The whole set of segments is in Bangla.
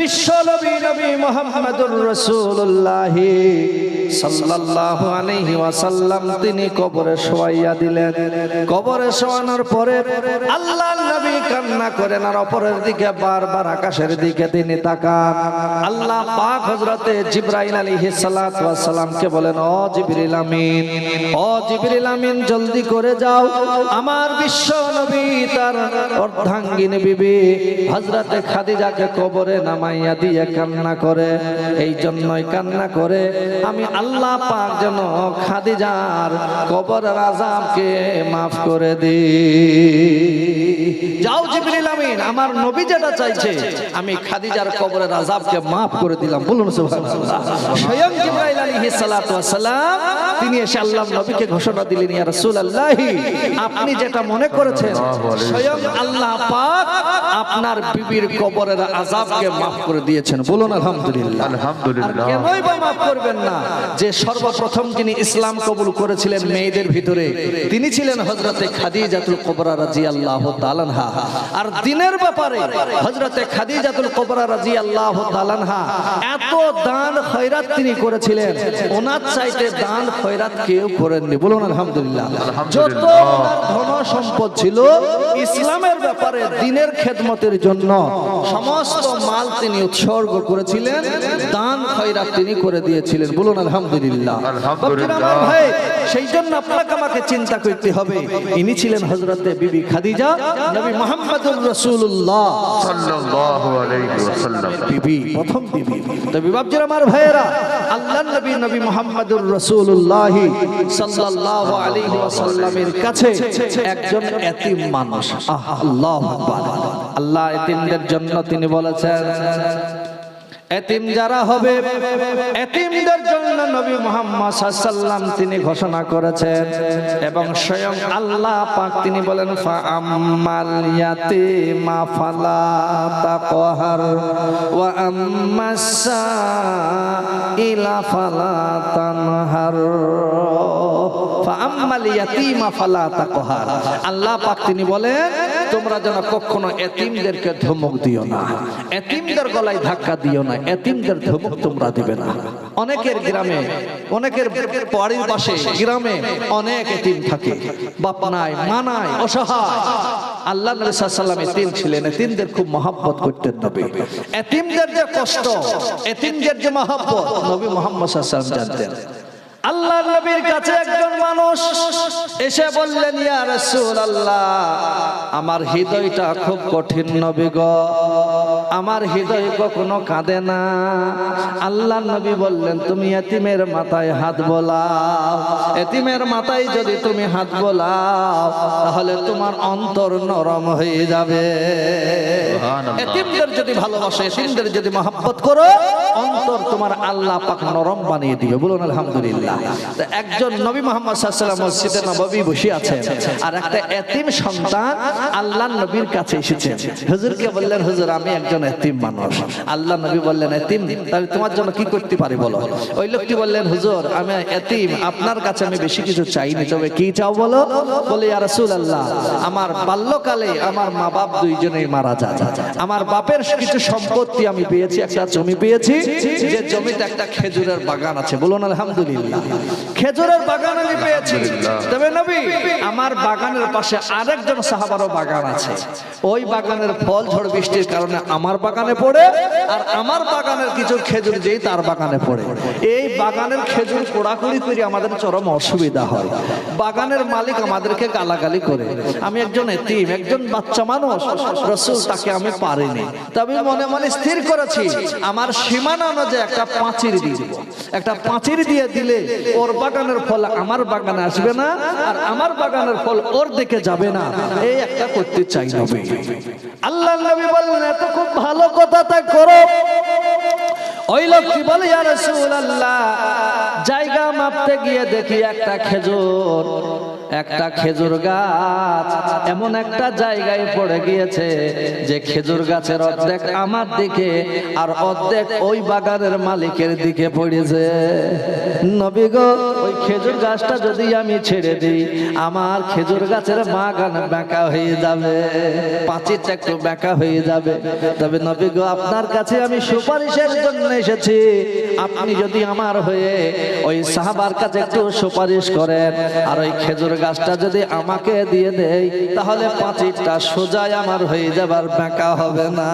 বিশ্ব নবী নবী মুহাম্মদুর রাসূলুল্লাহ সাল্লাল্লাহু আলাইহি ওয়াসাল্লাম তিনি কবরে শোয়াইয়া দিলেন। কবরে শোয়ানোর পরে আল্লাহর নবী কান্না করেন আর অপরের দিকে বারবার আকাশের দিকে তিনি তাকান। আল্লাহ পাক হযরতে জিবরাইল আলাইহিস সালাতু ওয়াস সালামকে বলেন, ও জিবরিল আমিন, ও জিবরিল আমিন, জলদি করে যাও, আমার বিশ্ব নবী তার অর্ধাঙ্গিনী বিবি হযরতে খাদিজাকে কবরে নামাইয়া দিয়ে কান্না করে। এই জন্যই কান্না করে আমি আল্লাহ পাক যেন খাদিজার কবরের আযাবকে maaf করে দিই। যাও জিবরিল আমিন, আমার নবী যেটা চাইছে আমি খাদিজার কবরের আযাবকে maaf করে দিলাম। বলুন সুবহানাল্লাহ। স্বয়ং জিবরাইল আলাইহিস সালাতু ওয়াস সালাম তিনি এসে আল্লাহর নবীকে ঘোষণা দিলেন, ইয়া রাসূলুল্লাহ, আপনি যেটা মনে করেছেন স্বয়ং আল্লাহ পাক আপনার বিবির কবরের আযাবকে maaf করে দিয়েছেন। বলুন আলহামদুলিল্লাহ। আলহামদুলিল্লাহ। কেনই বা maaf করবেন না? যে সর্বপ্রথম যিনি ইসলাম কবুল করেছিলেন মেয়েদের ভিতরে তিনি ছিলেন হযরতে খাদিজাতুল কুবরা রাদিয়াল্লাহু তাআলা আনহা। আর দিনের ব্যাপারে হযরতে খাদিজাতুল কুবরা রাদিয়াল্লাহু তাআলা আনহা এত দান খয়রাত তিনি করেছিলেন, ওনার চাইতে দান খয়রাত কেউ করেননি। বলুন আলহামদুলিল্লাহ। যত ধন সম্পদ ছিল ইসলামের ব্যাপারে দ্বীনের খেদমতের জন্য সমস্ত মাল তিনি উৎসর্গ করেছিলেন, দান খয়রাত তিনি করে দিয়েছিলেন। বলুন আলহামদুলিল্লাহ। আমার ভাই, সেই জন্য আপনাকে আমাকে চিন্তা করতে হবে, ইনি ছিলেন হযরতে বিবি খাদিজা, নবী মুহাম্মদুর রাসূলুল্লাহ সাল্লাল্লাহু আলাইহি ওয়াসাল্লাম বিবি, প্রথম বিবি। তো বিবাবজির আমার ভাইয়েরা, আল্লাহর নবী নবী মুহাম্মদুর রাসূলুল্লাহ সাল্লাল্লাহু আলাইহি ওয়াসাল্লামের কাছে একজন এতিম মানুষ, আল্লাহু আকবার, আল্লাহ এতিমদের জন্য তিনি বলেছেন, এতিম যারা হবে এতিমদের জন্য নবী মুহাম্মদ সাল্লাল্লাহু আলাইহি ওয়াসাল্লাম তিনি ঘোষণা করেছেন। এবং স্বয়ং আল্লাহ পাক তিনি বলেন, ফাআম্মাল ইয়াতীমা ফালা তাকহার ওয়া আম্মাস সাইলা ফালা তানহার। ফাআম্মাল ইয়াতীমা ফালা তাকহার, আল্লাহ পাক তিনি বলেন, তোমরা যেন কখনো এতিমদেরকে ধমক দিও না, এতিমদের গলায় ধাক্কা দিও না, এতিমদের ধমক তোমরা দিবে না। অনেকের গ্রামে, অনেকের বাড়ির পাশে গ্রামে অনেক এতিম থাকে, বাপ নাই, মা নাই, অসহায়। আল্লাহ নবী সাল্লাল্লাহু আলাইহি ওয়াসাল্লাম এতিম ছিলেন, এতিমদের খুব মহব্বত করতেন নবী। এতিমদের যে কষ্ট, এতিমদের যে মহব্বত নবী মুহাম্মদ সাল্লাল্লাহু আলাইহি ওয়াসাল্লাম জানতেন। আল্লাহর নবীর কাছে একজন মানুষ এসে বললেন, ইয়া রাসূলুল্লাহ, আমার হৃদয়টা খুব কঠিন নবী গো, আমার হৃদয় কখনো কাঁদে না। আল্লাহর নবী বললেন, তুমি এতিমের মাথায় হাত বোলাও, এতিমের মাথায় যদি তুমি হাত বোলাও তাহলে তোমার অন্তর নরম হয়ে যাবে। এতিমদের যদি ভালোবাসো, এতিমদের যদি মহব্বত করো, অন্তর তোমার আল্লাহ পাক নরম বানিয়ে দিবে। বলুন আলহামদুলিল্লাহ। একজন নবী মুহাম্মদ সাল্লাল্লাহু আলাইহি ওয়াসাল্লাম মসজিদে নববী বসে আছেন, আর একটা এতিম সন্তান আল্লাহর নবীর কাছে এসেছেন। হুজুরকে বললেন, হুজুর আমি একজন এতিম মানুষ। আল্লাহ নবী বললেন, এতিম, তাহলে তোমার জন্য কি করতে পারি বলো। ওই লোকটি বললেন, হুজুর আমি এতিম, আপনার কাছে আমি বেশি কিছু চাইনি, তবে কি চাও বলো। বলে, ইয়া রাসূলুল্লাহ, আমার বাল্যকালে আমার মা বাপ দুইজনেই মারা যায়, আমার বাপের কিছু সম্পত্তি আমি পেয়েছি, একটা জমি পেয়েছি, যে জমিতে একটা খেজুরের বাগান আছে। বলুন আলহামদুলিল্লাহ। খেজুরের বাগান আমি পেয়েছি, তবে নবী আমার বাগানের পাশে আরেকজন সাহাবারও বাগান আছে, ওই বাগানের ফল ঝড় বৃষ্টির কারণে আমার বাগানে পড়ে, আর আমার বাগানের কিছু খেজুর যেই তার বাগানে পড়ে, এই বাগানের খেজুর পোড়াকুড়ি করে আমাদের চরম অসুবিধা হয়। বাগানের মালিক আমাদেরকে গালাগালি করে। আমি একজন এতিম, একজন বাচ্চা মানুষ, রাসূল তাকে আমি পারিনি, তবে মনে মনে স্থির করেছি আমার সীমানা অনুযায়ী একটা পাঁচির দিয়ে দিব, একটা পাঁচির দিয়ে দিলে ওর বাগানের ফল আমার বাগানে আসবে না, আর আমার বাগানের ফল ওর দিকে যাবে না, এই একটা করতে চাই নবী। আল্লাহর নবী বললেন, এত খুব ভালো কথা, তা করো। ওই লোকটি বলে, ইয়া রাসূলুল্লাহ, জায়গা মাপতে গিয়ে দেখি একটা খেজুর একটা খেজুর গাছ এমন একটা জায়গায় পড়ে গিয়েছে যে খেজুর গাছের অর্ধেক আমার দিকে আর অর্ধেক ওই বাগানের মালিকের দিকে পড়েছে। নবী গো, ওই খেজুর গাছটা যদি আমি ছেড়ে দিই আমার খেজুর গাছের বাগান বাঁকা হয়ে যাবে, পাঁচিরটা একটু বাঁকা হয়ে যাবে। তবে নবী গো, আপনার কাছে আমি সুপারিশের জন্য এসেছি, আপনি যদি আমার হয়ে ওই সাহাবার কাছে একটু সুপারিশ করেন আর ওই খেজুর গাছটা যদি আমাকে দিয়ে দেয় তাহলে পাঁচিরটা সোজাই আমার হয়ে যাবার বাঁকা হবে না।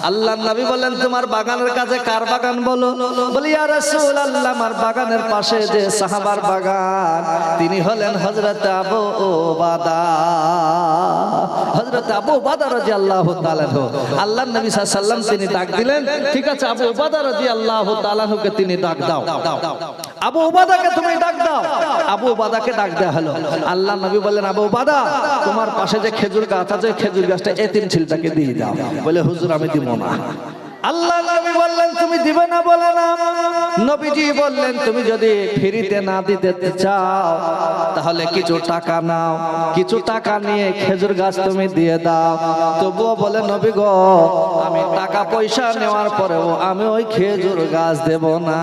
আল্লাহর নবী বলেন, তোমার বাগানের কাছে কার বাগান বলো? বলি ইয়া রাসূলুল্লাহ, আমার বাগানের পাশে যে সাহাবার বাগান তিনি হলেন হযরত আবু উবাদা। হযরত আবু উবাদা রাদিয়াল্লাহু তাআলা আল্লাহর নবী সাল্লাল্লাহু আলাইহি ওয়াসাল্লাম তিনি ডাক দিলেন, ঠিক আছে আবু উবাদা রাদিয়াল্লাহু তাআলা কে তিনি ডাক দাও, আবু উবাদাকে তুমি ডাক দাও। আবু উবাদাকে ডাক দেয়া হলো। আল্লাহর নবী বললেন, আবু উবাদা, তোমার পাশে যে খেজুর গাছ আছে খেজুর গাছটা এতিম ছেলেটাকে দিয়ে দাও। বলে হুজুর আমি দিব না। আল্লাহ নবী বললেন, তুমি দিবে না? বলে না। নবীজি বললেন, তুমি যদি ফ্রিতে না দিতে চাও তাহলে কিছু টাকা নাও, কিছু টাকা নিয়ে খেজুর গাছ তুমি দিয়ে দাও। তবুও বলে, নবী গো, আমি টাকা পয়সা নেওয়ার পরেও আমি ওই খেজুর গাছ দেব না।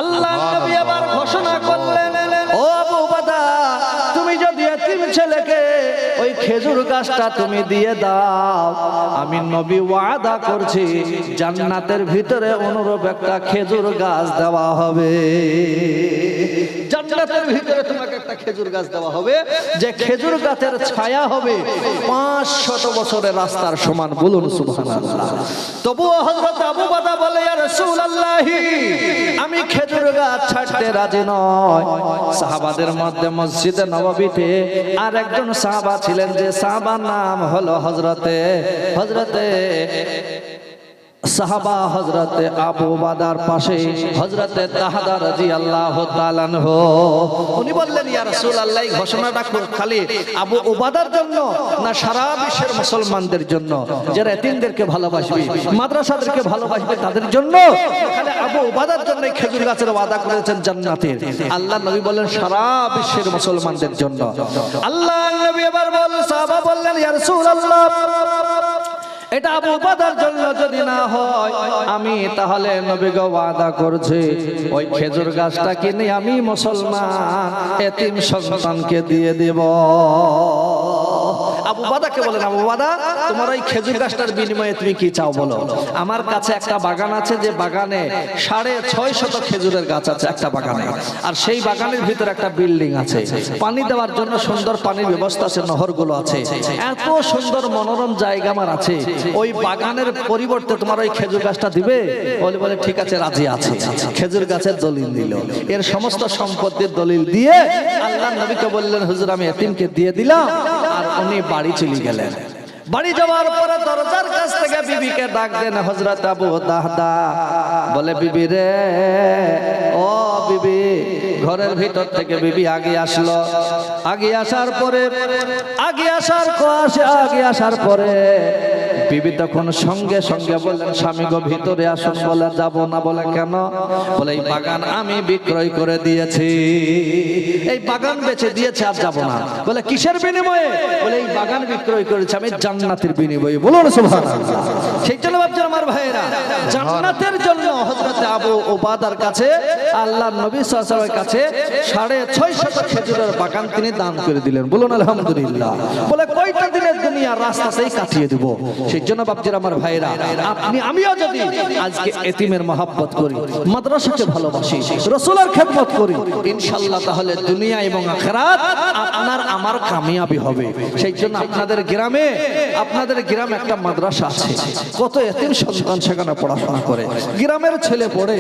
আল্লাহ নবী আবার ঘোষণা করলেন, ও আবু উবাদা, তুমি যদি এতিম ছেলেকে ওই খেজুর গাছটা তুমি দিয়ে দাও, আমি নবী ওয়াদা করছি জান্নাতের ভিতরে অনুরূপ একটা খেজুর গাছ দেওয়া হবে। জান্নাতের ভিতরে তোমাকে একটা খেজুর গাছ দেওয়া হবে যে খেজুর গাছের ছায়া হবে 500 বছরের রাস্তার সমান। বলুন সুবহানাল্লাহ। তবুও হযরত আবু উবাদা বলে, ইয়া রাসূলুল্লাহ, আমি খেজুর গাছ ছাড়তে রাজি নয়। সাহাবাদের মধ্যে মসজিদে নববীতে আর একজন সাহাবা ছিলেন, যে সাহাবার নাম হলো হযরতে সাহাবা হযরতে আবু উবাদার পাশে হযরতে তাহদা রাদিয়াল্লাহু তাআলা আনহু। উনি বললেন, ইয়া রাসূলুল্লাহ, এই ঘোষণাটা খালি আবু উবাদার জন্য না সারা বিশ্বের মুসলমানদের জন্য যারা এতিমদেরকে ভালোবাসবে, মাদ্রাসাদেরকে ভালোবাসবে তাদের জন্য? খালি আবু উবাদার জন্য এই খেজুর গাছের ওয়াদা করেছেন জান্নাতের? আল্লাহর নবী বললেন, সারা বিশ্বের মুসলমানদের জন্য। আল্লাহর নবী এবার বললেন, সাহাবা বললেন, ইয়া রাসূলুল্লাহ, এটা আবু উবাদার জন্য যদি না হয় আমি তাহলে নবী গো ওয়াদা করছি ওই খেজুর গাছটা কিনে আমি মুসলমান এতিম সন্তানকে দিয়ে দেব। আবু উবাদাকে বলেন, আবু উবাদা, তোমার ওই খেজুর গাছটার বিনিময়ে তুমি কি চাও বলো? আমার কাছে একটা বাগান আছে, যে বাগানে 650 খেজুরের গাছ আছে একটা বাগানে, আর সেই বাগানের ভিতরে একটা বিল্ডিং আছে, পানি দেওয়ার জন্য সুন্দর পানির ব্যবস্থা আছে, নহরগুলো আছে, এত সুন্দর মনোরম জায়গা আমার আছে। ওই বাগানের পরিবর্তে তোমার ওই খেজুর গাছটা দিবে? বলে ঠিক আছে, রাজি আছে। খেজুর গাছের দলিল দিল, এর সমস্ত সম্পত্তির দলিল দিয়ে আল্লাহর নবীকে বললেন, হুজুর আমি এতিমকে দিয়ে দিলাম। আর উনি বাড়ি চলে গেলেন। বাড়ি যাওয়ার পরে দরজার কাছ থেকে বিবিকে ডাক দেন হযরত আবু দাহদা। বলে, বিবি রে, ও বিবি। ঘরের ভিতর থেকে বিবি আগে আসলো। আগে আসার পরে বিবি তখন সঙ্গে সঙ্গে বললেন, স্বামী গো ভিতরে আসুন। বলে, যাব না। বলে, কেন? বলে, এই বাগান আমি বিক্রয় করে দিয়েছি, এই বাগান বেচে দিয়েছে, আর যাব না। বলে, কিসের বিনিময়ে? বলে, এই বাগান বিক্রয় করেছে আমি জান্নাতের বিনিময়ে। বলুন সুবহানাল্লাহ। সেই জন্য ভাবছেন আমার ভাইয়েরা, জান্নাতের জন্য হযরত আবু উবাদার কাছে আল্লাহর নবী সাল্লাল্লাহু আলাইহি ওয়াসাল্লামের কাছে 650 খেজুরের বাগান তিনি দান করে দিলেন। বলুন আলহামদুলিল্লাহ। বলে, কয়টা দিনের দুনিয়ার রাস্তা সেই কাটিয়ে দেব। সেই জন্য ভাবছেন আমার ভাইয়েরা, আপনি আমিও যদি আজকে এতিমের মহব্বত করি, মাদ্রাসাকে ভালোবাসি, রাসূলের খেদমত করি, ইনশাআল্লাহ তাহলে দুনিয়া এবং আখিরাত আপনার আমার কামিয়াবি হবে। সেই জন্য আপনাদের গ্রামে একটা মাদ্রাসা আছে, কত এতিম সন্তান সেখানে পড়াশোনা করে, গ্রামের ছেলে পড়ে।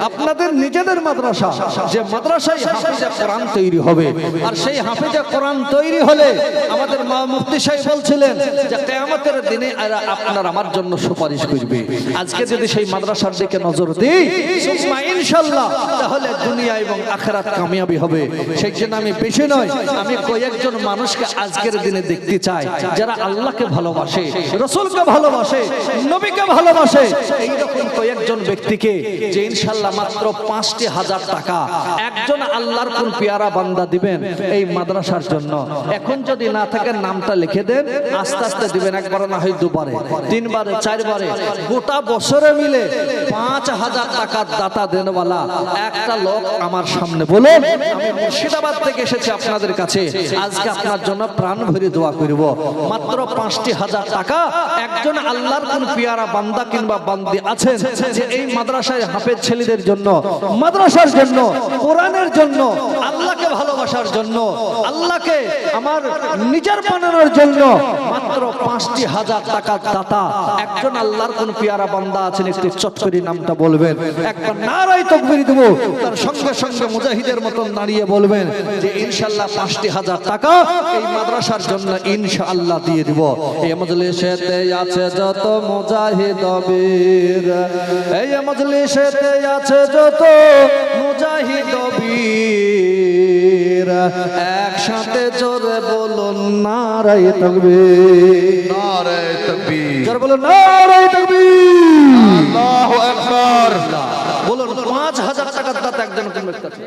আপনাদের নিজেদের মাদ্রাসা, যে মাদ্রাসায় হাফেজে কোরআন তৈরি হবে, আর সেই হাফেজে কোরআন তৈরি হলে আমাদের মুফতি সাহেব বলছিলেন যে কিয়ামতের দিনে আপনার আমার জন্য সুপারিশ করবে। আজকে যদি সেই মাদ্রাসার দিকে নজর দিই ইনশাআল্লাহ তাহলে দুনিয়া এবং আখিরাত কামিয়াবি হবে। সেই জন্য আমি বেশি নয়, আমি কয়েকজন মানুষকে আজকের দিনে দেখতে চাই যারা আল্লাহকে ভালোবাসে, রাসূলকে ভালোবাসে, নবীকে ভালোবাসে, এইরকম কয়েকজন ব্যক্তিকে যে ইনশাআল্লাহ মাত্র 5,000 টাকা একজন আল্লাহর কোন পেয়ারা বান্দা দিবেন এই মাদ্রাসার জন্য। এখন যদি না থাকে নামটা লিখে দেন, আস্তে আস্তে দিবেন, একবার না হয় দুবারে, তিনবারে, চারবারে, গোটা বছরে মিলে 5,000 টাকার দাতা দেনওয়ালা একটা লোক আমার সামনে বলুন। আমি মুর্শিদাবাদ থেকে এসেছি আপনাদের কাছে, আজকে আপনার জন্য প্রাণ ভরে দোয়া করব। মাত্র 5,000 টাকা একজন আল্লাহর কোন পেয়ারা বান্দা কিংবা বান্দি আছেন যে এই মাদ্রাসায় হাফেজ ছেলেদের জন্য, মাদ্রাসার জন্য, কোরআনের জন্য, আল্লাহকে ভালোবাসার জন্য, আল্লাহকে আমার নিজের বানানোর জন্য মাত্র 5,000 টাকার দাতা একজন আল্লাহর কোন পেয়ারা বান্দা আছেন, একটু চট করে নামটা বলবেন, একবার নারায়ে তাকবীর দেব, তার সঙ্গে সঙ্গে মুজাহিদের মতন দাঁড়িয়ে বলবেন যে ইনশাআল্লাহ 5,000 টাকা এই মাদ্রাসার জন্য ইনশাআল্লাহ দিয়ে দিব। এই মজলিসেতে আছে যত মুজাহিদ বীর, এই মজলিসেতে আছে যত মুজাহিদ বীর, একসাথে জোরে বলুন নারায়ে তাকবীর, নারায়ে তাকবীর, জোরে বলুন নারায়ে তাকবীর, আল্লাহু আকবার। বলুন 5,000 টাকার দাতা একজন কোন ব্যক্তি আছে?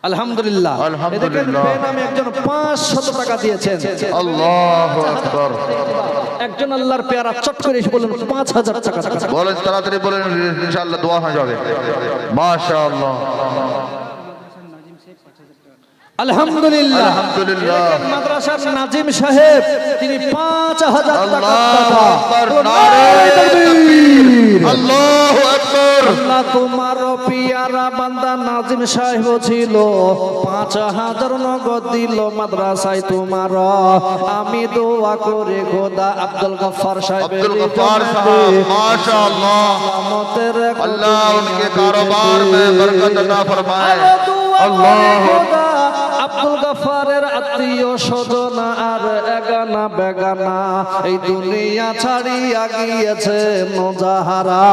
আলহামদুলিল্লাহ, আলহামদুলিল্লাহ। আমি একজন 500 টাকা দিয়েছেন, আল্লাহু আকবার। একজন আল্লাহর পেয়ারা চট করে এসে বলুন 5,000 টাকা। বলেন তাড়াতাড়ি বলেন, ইনশাআল্লাহ দোয়া হয়ে যাবে। মাশাআল্লাহ, আলহামদুলিল্লাহ, আলহামদুলিল্লাহ। মাদ্রাসার নাজিম সাহেব তিনি 5,000 টাকা আল্লাহু আকবার, নারায়ে তাকবীর, আল্লাহু আকবার। আল্লাহ তোমার পিয়ারা বান্দা নাজিম সাহেব ছিল, 5,000 নগদ দিল মাদ্রাসায় তোমার। আমি দোয়া করে খোদা আব্দুল গফফার সাহেব, আব্দুল গফফার সাহেব, মাশাআল্লাহ, अल्लाह उनके कारोबार में बरकत अता फरमाए। अल्लाह আব্দুল গফফারের আত্মীয় স্বজন আর এগানা বেগানা এই দুনিয়া ছাড়িয়া গিয়েছে মুজাহারা,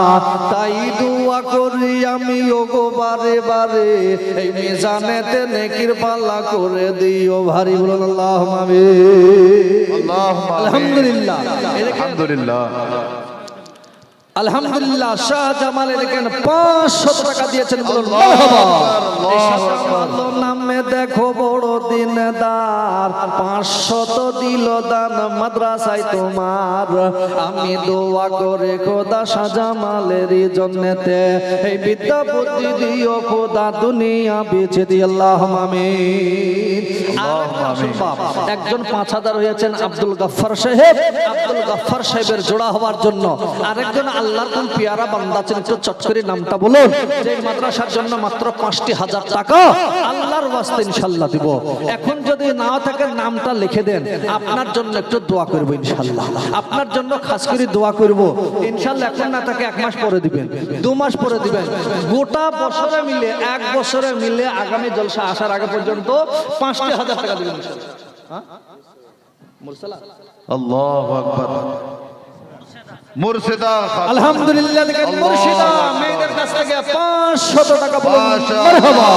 তাই দোয়া করি আমি ওগো বারে বারে এই মিজানেতে নেকির পাল্লা করে দিও ভারী, বলুন আল্লাহুম্মা আমিন। আলহামদুলিল্লাহ, আলহামদুলিল্লাহ, আলহামদুলিল্লাহ। শাহ জামাল এখানে 500 টাকা দিয়েছেন, বলুন মারহাবা। নামে দেখো বড় দিনদার, 500 দিল দান মাদ্রাসায় তোমার। আমি দোয়া করে খোদা শাহ জামালের জন্নতে এই বিদ্যা বুদ্ধি দিও খোদা, দুনিয়া বেঁচে দিও, আল্লাহুম্মা আমিন। একজন 5,000 হয়েছেন আব্দুল গফফার সাহেব, আব্দুল গফফার সাহেবের জোড়া হওয়ার জন্য। আরেকজন আল্লাহর কোন পেয়ারা বান্দা আছেন, একটু চট করে নামটা বলুন। যে মাদ্রাসার জন্য মাত্র 5,000 টাকা আল্লাহর ওয়াস্তে ইনশাআল্লাহ দিব। এখন যদি না থাকে নামটা লিখে দেন, আপনার জন্য একটু দোয়া করব ইনশাআল্লাহ, আপনার জন্য খাস করে দোয়া করব ইনশাআল্লাহ। এখন না থাকে 1 মাস পরে দিবেন, 2 মাস পরে দিবেন, গোটা বছরে মিলে 1 বছরে মিলে আগামী জলসা আসার আগে পর্যন্ত 5,000 টাকা দিবেন ইনশাআল্লাহ। মুরসালা, আল্লাহু আকবার। মুর্শিদা, আলহামদুলিল্লাহ, দেখেন মুর্শিদা মেয়েদের কাছ থেকে 500 টাকা বলুন মারহাবা।